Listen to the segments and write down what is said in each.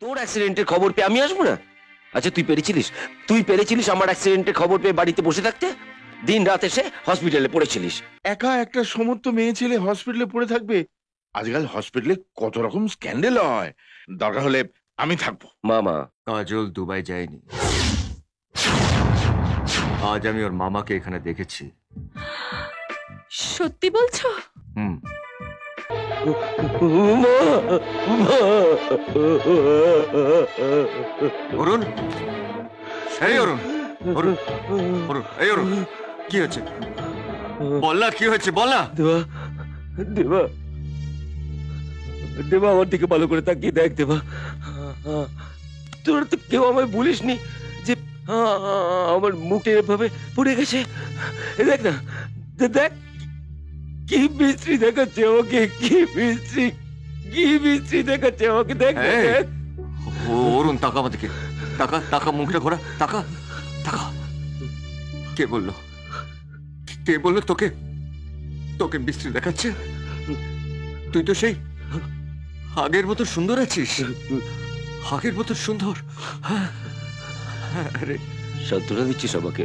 তোর অ্যাক্সিডেন্টের খবর পেয়ে আমি আসবো না? আচ্ছা তুই পেরেছিলিস আমার অ্যাক্সিডেন্টের খবর পেয়ে বাড়িতে বসে থাকতে? দিন রাত এসে হসপিটালে পড়েছিলিস। একা একটা সমস্ত মেয়ে ছেলে হসপিটালে পড়ে থাকবে? আজকাল হসপিটালে কত রকম স্ক্যান্ডেল হয়, দরকার হলে আমি থাকবো। মামা, কাজল দুবাই যায়নি। আজ আমি ওর মামাকে এখানে দেখেছি। সত্যি বলছো? হুম। অরুণ, এই অরুণ, অরুণ, অরুণ, এই অরুণ, কি হচ্ছে? বল না, কি হচ্ছে বল না। দেবা, দেবা, দেবা, আমার দিকে ভালো করে তাকিয়ে দেখ দেবা। তোরা তো কেউ আমায় বলিসনি যে আমার মুখটা এভাবে পুড়ে গেছে। দেখ না, দেখ কি বিশ্রী দেখাচ্ছে আমাকে, কি বিশ্রী দেখাচ্ছে আমাকে। দেখ না, এই, দেখ। অরুণ, তাকা আমার দিকে, তাকা, তাকা, মুখটা ঘোরা, তাকা, তাকা। কে বললো, কে বললো তোকে, তোকে বিশ্রী দেখাচ্ছে? তুই তো সেই আগের মতো সুন্দর আছিস, আগের মতো সুন্দর। আরে সান্ত্বনা দিচ্ছিস আমাকে?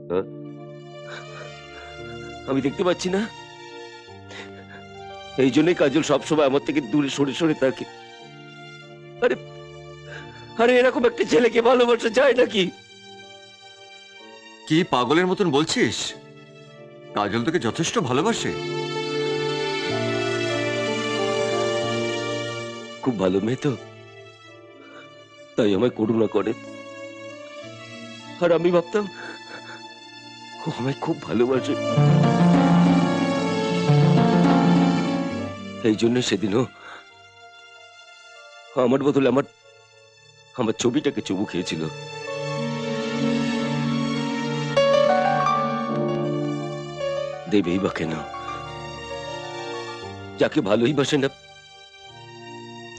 হ্যাঁ? আমি দেখতে পাচ্ছি না? এই জন্যই কাজল সবসময় আমার থেকে দূরে সরে সরে থাকে। আরে আরে এরকম একটা ছেলেকে ভালোবাসা যায় নাকি? কি পাগলের মতন বলছিস? কাজল তোকে যথেষ্ট ভালোবাসে। খুব ভালো মেয়ে তো, তাই আমায় করুণা করে। আর আমি ভাবতাম ও আমায় খুব ভালোবাসে। এই জন্য সেদিনও আমার বদলে আমার ছবিটাকে চুমু খেয়েছিল। দেবেই বা কেন? যাকে ভালোই বাসে না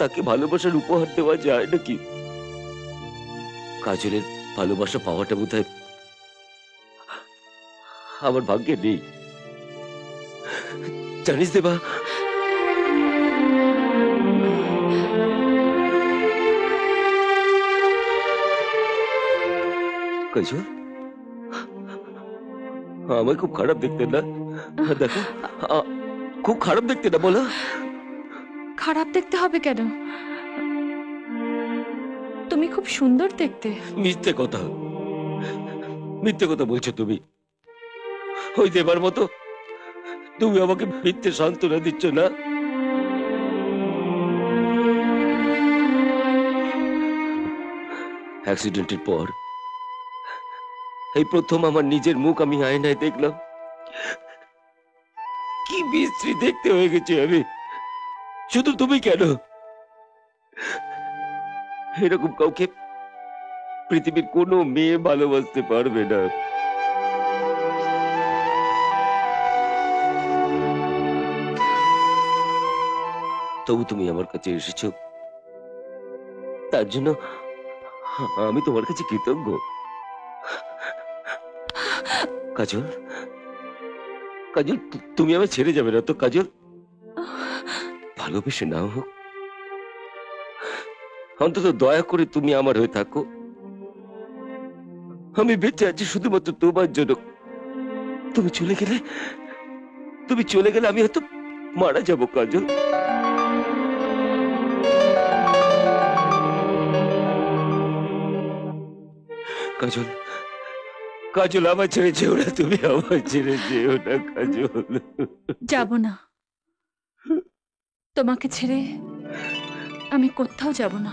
তাকে ভালোবাসার উপহার দেওয়া যায় নাকি? কাজলের ভালোবাসা পাওয়াটা বোধহয় আমার ভাগ্যে নেই। জানিস দেবা, কাজল আমায় খুব খারাপ দেখতে না? দেখো, খুব খারাপ দেখতে না বলো? খারাপ দেখতে হবে কেন? তুমি খুব সুন্দর দেখতে। মিথ্যে কথা, মিথ্যে কথা বলছো তুমি। ওই দেবার মতো তুমি আমাকে মিথ্যে সান্ত্বনা দিচ্ছ না? অ্যাক্সিডেন্টের পর এই প্রথম আমার নিজের মুখ আমি আয়নায় দেখলাম। কি বিশ্রী দেখতে হয়ে গেছে আমি। শুধু তুমি কেন, এরকম কাউকে পৃথিবীর কোনো মেয়ে ভালোবাসতে পারবে না। তবু তুমি আমার কাছে এসেছো, তার জন্য আমি তোমার কাছে কৃতজ্ঞ। কাজল, কাজল, তুমি আমায় ছেড়ে যাবে না তো? কাজল, ভালোবেসে নাও হোক, অন্তত দয়া করে তুমি আমার হয়ে থাকো। আমি বেঁচে আছি শুধুমাত্র তোমার জন্য। তুমি চলে গেলে আমি হয়তো মারা যাবো। কাজল, কাজল, কাজল, আমার ছেড়ে যেও না, তুমি আমার ছেড়ে যেও না কাজল। যাব না, তোমাকে ছেড়ে আমি কোথাও যাব না।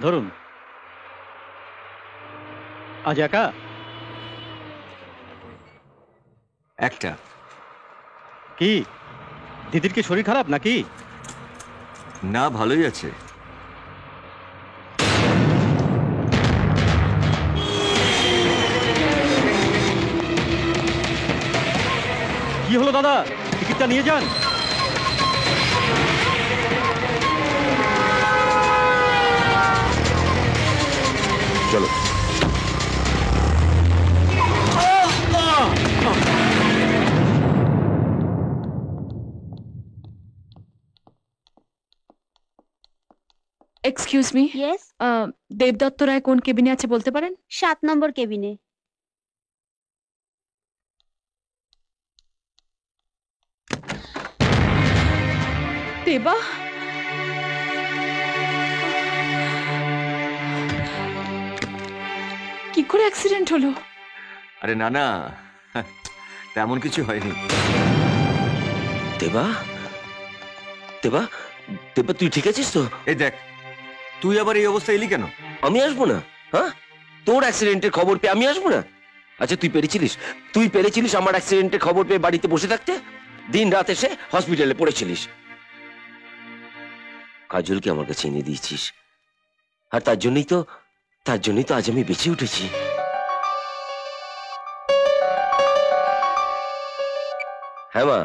ধরুন, আজ একা? একটা। কি দিদির কি শরীর খারাপ নাকি? না, ভালোই আছে। কি হলো দাদা, টিকিটটা নিয়ে যান। চলো। এক্সকিউজ মি, ইয়েস, দেবদত্ত রায় কোন কেবিনে আছে বলতে পারেন? 7 নম্বর কেবিনে। দেবা, কি করে অ্যাক্সিডেন্ট হলো? আরে না না, তেমন কিছু হয়নি। দেবা, দেবা, দেবা, তুই ঠিক আছিস তো? এই দেখ, তুই আবার এই অবস্থায় এলি কেন? আমি আসবো না? হ্যাঁ, তোর অ্যাক্সিডেন্টের খবর পেয়ে আমি আসবো না? আচ্ছা, তুই পেরেছিলিস আমার অ্যাক্সিডেন্টের খবর পেয়ে বাড়িতে বসে থাকতে? দিন রাত এসে হসপিটালে পড়েছিলিস। কাজলকে আমার কাছে এনে দিয়েছিস, আর তার জন্যই তো আজ আমি বেঁচে উঠেছি। হ্যাঁ মা,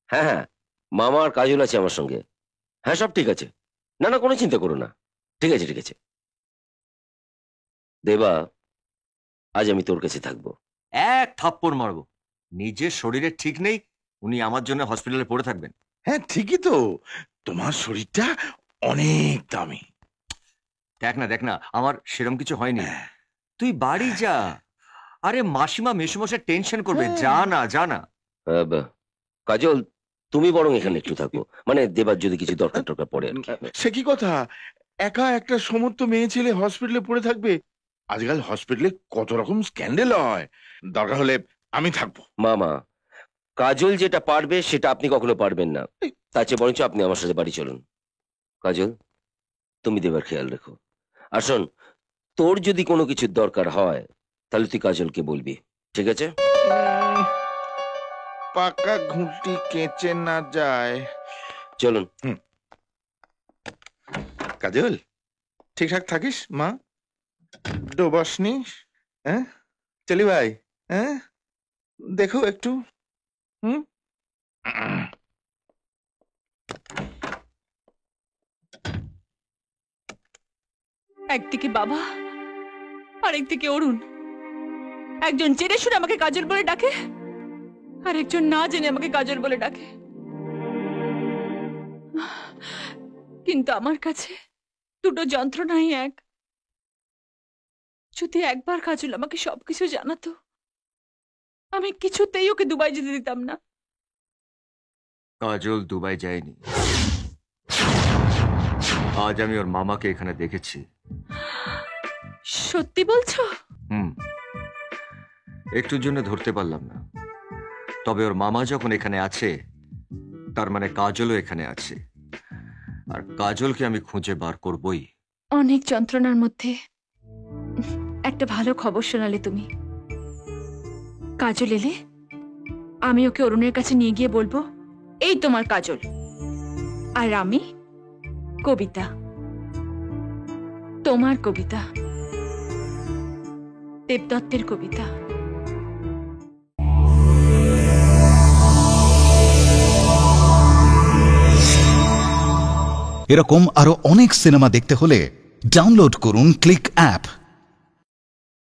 হ্যাঁ, মামা আর কাজল আছে আমার সঙ্গে। হ্যাঁ, সব ঠিক আছে। না না, কোনো চিন্তা করো না। ঠিক আছে। দেবা, আজ আমি তোর কাছে থাকবো। এক থাপ্পড় মারবো। নিজের শরীরে ঠিক নেই, উনি আমার জন্য হসপিটালে পড়ে থাকবেন? হ্যাঁ ঠিকই তো, তোমার শরীরটা অনেক দামি। দেখ না, আমার সেরম কিছু হয়নি। তুই বাড়ি যা। আরে মাসিমা মেসুমশাই টেনশন করবে। যা না। কাজল, তুমি বরং এখানে একটু থাকো, মানে দেবার যদি কিছু দরকার পড়ে আর কি। সে কি কথা, একা একটা সমস্ত মেয়ে ছেলে হসপিটালে পড়ে থাকবে? আজকাল হসপিটালে কত রকম স্ক্যান্ডেল হয়, দরকার হলে আমি থাকবো। মামা, কাজল যেটা পারবে সেটা আপনি কখনো পারবেন না। তার চেয়ে বরঞ্চ আপনি আমার সাথে বাড়ি চলুন। কাজল, তুমি দেবার খেয়াল রেখো। আর শোন, তোর যদি কোনো কিছুর দরকার হয় তাহলে তুই কাজলকে বলবি, ঠিক আছে? পাকা ঘুঁটি কেচে না যায়। চলুন। কাজল, ঠিকঠাক থাকিস মা? ডোবাসনি? হ্যাঁ, চলি ভাই। হ্যাঁ, দেখো একটু। একদিকে বাবা আর একদিকে অরুণ, একজন জেনে শুনে আমাকে কাজল বলে ডাকে, আর একজন না জেনে আমাকে কাজল বলে ডাকে। কিন্তু আমার কাছে দুটো যন্ত্রণাই এক। যদি একবার কাজল আমাকে সবকিছু জানাতো, আমি কিছুতেই ওকে দুবাই যেতে দিতাম না। কাজল দুবাই যায়নি। আজ আমি ওর মামাকে এখানে দেখেছি। সত্যি বলছো? একটুর জন্য ধরতে পারলাম না, তবে ওর মামা যখন এখানে আছে তার মানে কাজলও এখানে আছে, আর কাজলকে আমি খুঁজে বার করবই। অনেক যন্ত্রণার মধ্যে একটা ভালো খবর শোনালে তুমি। কাজল এলে আমি ওকে অরুণের কাছে নিয়ে গিয়ে বলবো, এই তোমার কাজল, আর আমি কবিতা, তোমার কবিতা, দেবদত্তের কবিতা। এরকম আরো অনেক সিনেমা দেখতে হলে ডাউনলোড করুন ক্লিক অ্যাপ।